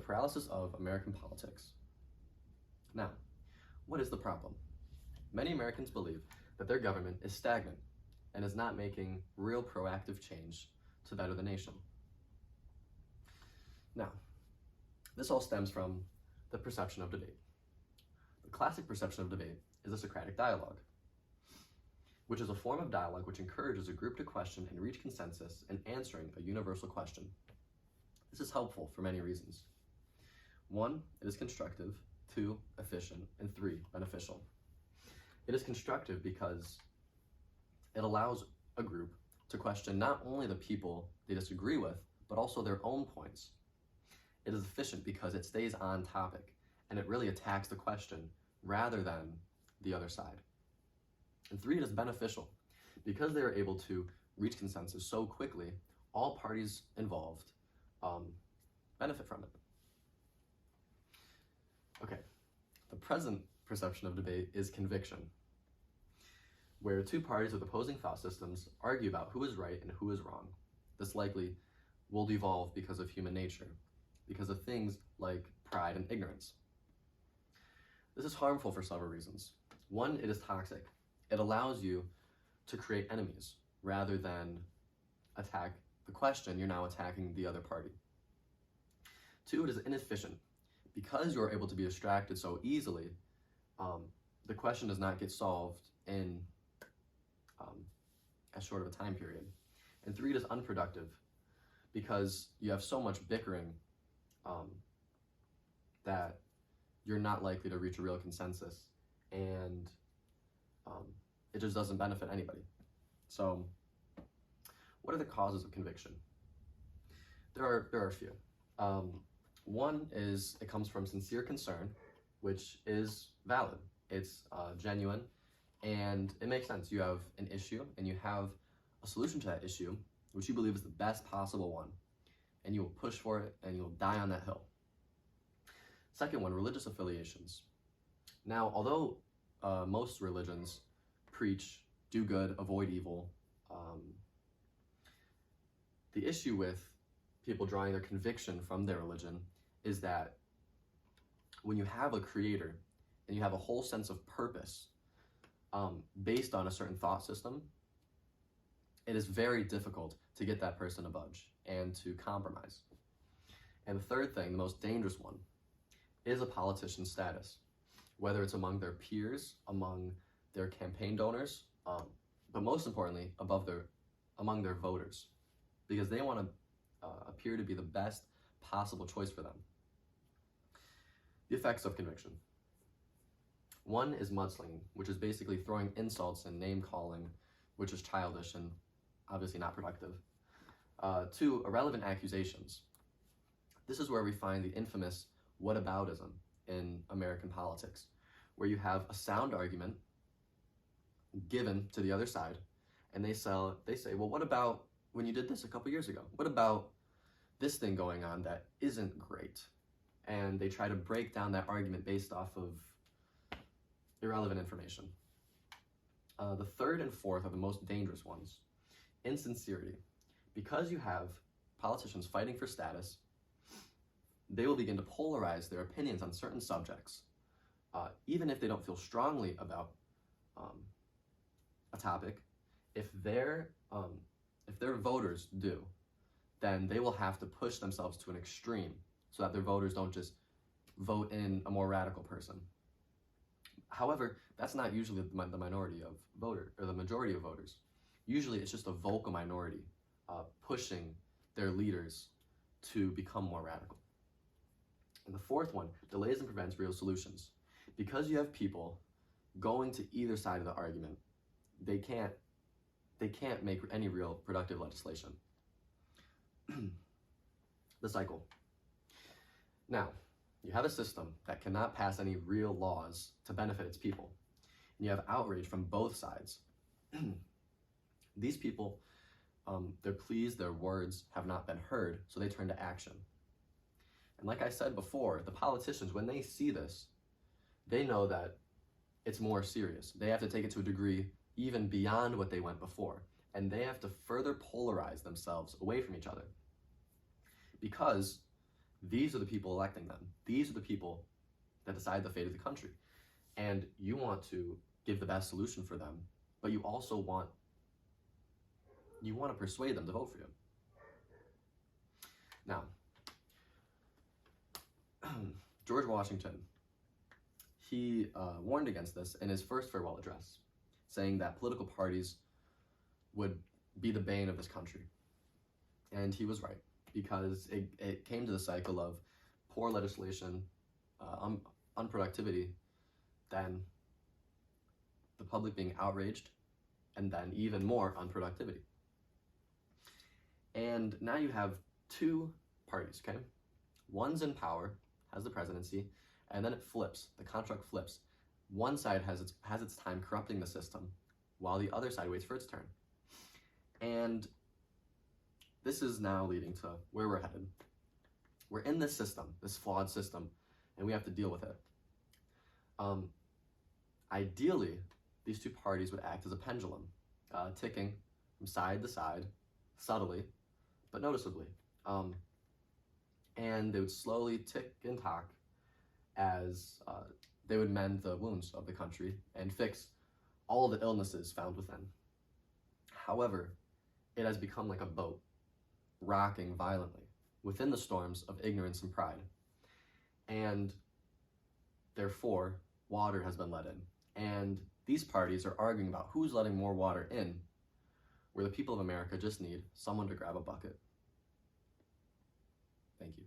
paralysis of American politics. Now, what is the problem? Many Americans believe that their government is stagnant and is not making real proactive change to better the nation. Now, this all stems from the perception of debate. The classic perception of debate is a Socratic dialogue, which is a form of dialogue which encourages a group to question and reach consensus in answering a universal question. This is helpful for many reasons. 1, it is constructive. 2, efficient. And 3, beneficial. It is constructive because it allows a group to question not only the people they disagree with, but also their own points. It is efficient because it stays on topic and it really attacks the question rather than the other side. And 3, it is beneficial because they are able to reach consensus so quickly, all parties involved benefit from it. Okay, the present perception of debate is conviction, where two parties with opposing thought systems argue about who is right and who is wrong. This likely will devolve because of human nature, because of things like pride and ignorance. This is harmful for several reasons. 1, it is toxic. It allows you to create enemies rather than attack the question. You're now attacking the other party. 2, it is inefficient. Because you're able to be distracted so easily, the question does not get solved in as short of a time period. And 3, it is unproductive because you have so much bickering that you're not likely to reach a real consensus, and it just doesn't benefit anybody. So what are the causes of conviction? There are a few. 1 is it comes from sincere concern, which is valid. It's genuine, and it makes sense. You have an issue, and you have a solution to that issue, which you believe is the best possible one, and you will push for it, and you'll die on that hill. Second one, religious affiliations. Now, although most religions preach do good, avoid evil, the issue with people drawing their conviction from their religion is that when you have a creator and you have a whole sense of purpose based on a certain thought system, it is very difficult to get that person to budge and to compromise. And the third thing, the most dangerous one, is a politician's status, whether it's among their peers, among their campaign donors, but most importantly, among their voters, because they want to appear to be the best possible choice for them. The effects of conviction. 1 is mudslinging, which is basically throwing insults and name-calling, which is childish and obviously not productive. 2, irrelevant accusations. This is where we find the infamous whataboutism in American politics, where you have a sound argument given to the other side, and they say, well, what about when you did this a couple years ago? What about this thing going on that isn't great? And they try to break down that argument based off of irrelevant information. The third and fourth are the most dangerous ones. Insincerity. Because you have politicians fighting for status, they will begin to polarize their opinions on certain subjects, even if they don't feel strongly about a topic. If their voters do, then they will have to push themselves to an extreme so that their voters don't just vote in a more radical person. However, that's not usually the minority of voters, or the majority of voters. Usually it's just a vocal minority pushing their leaders to become more radical. And the fourth one, delays and prevents real solutions. Because you have people going to either side of the argument, they can't make any real productive legislation. The cycle. Now, you have a system that cannot pass any real laws to benefit its people. And you have outrage from both sides. These people, their pleas, their words have not been heard, so they turn to action. And like I said before, the politicians, when they see this, they know that it's more serious. They have to take it to a degree even beyond what they went before. And they have to further polarize themselves away from each other. Because These are the people electing them. These are the people that decide the fate of the country. And you want to give the best solution for them, but you also want to persuade them to vote for you. Now, George Washington, he warned against this in his first farewell address, saying that political parties would be the bane of this country. And he was right, because it came to the cycle of poor legislation, unproductivity, then the public being outraged, and then even more unproductivity. And now you have two parties, okay? One's in power, has the presidency, and then it flips. The contract flips. One side has its time corrupting the system, while the other side waits for its turn. And this is now leading to where we're headed. We're in this system, this flawed system, and we have to deal with it. Ideally, these two parties would act as a pendulum, ticking from side to side, subtly, but noticeably. And they would slowly tick and tock as they would mend the wounds of the country and fix all the illnesses found within. However, it has become like a boat, rocking violently within the storms of ignorance and pride. And therefore, water has been let in. And these parties are arguing about who's letting more water in, where the people of America just need someone to grab a bucket. Thank you.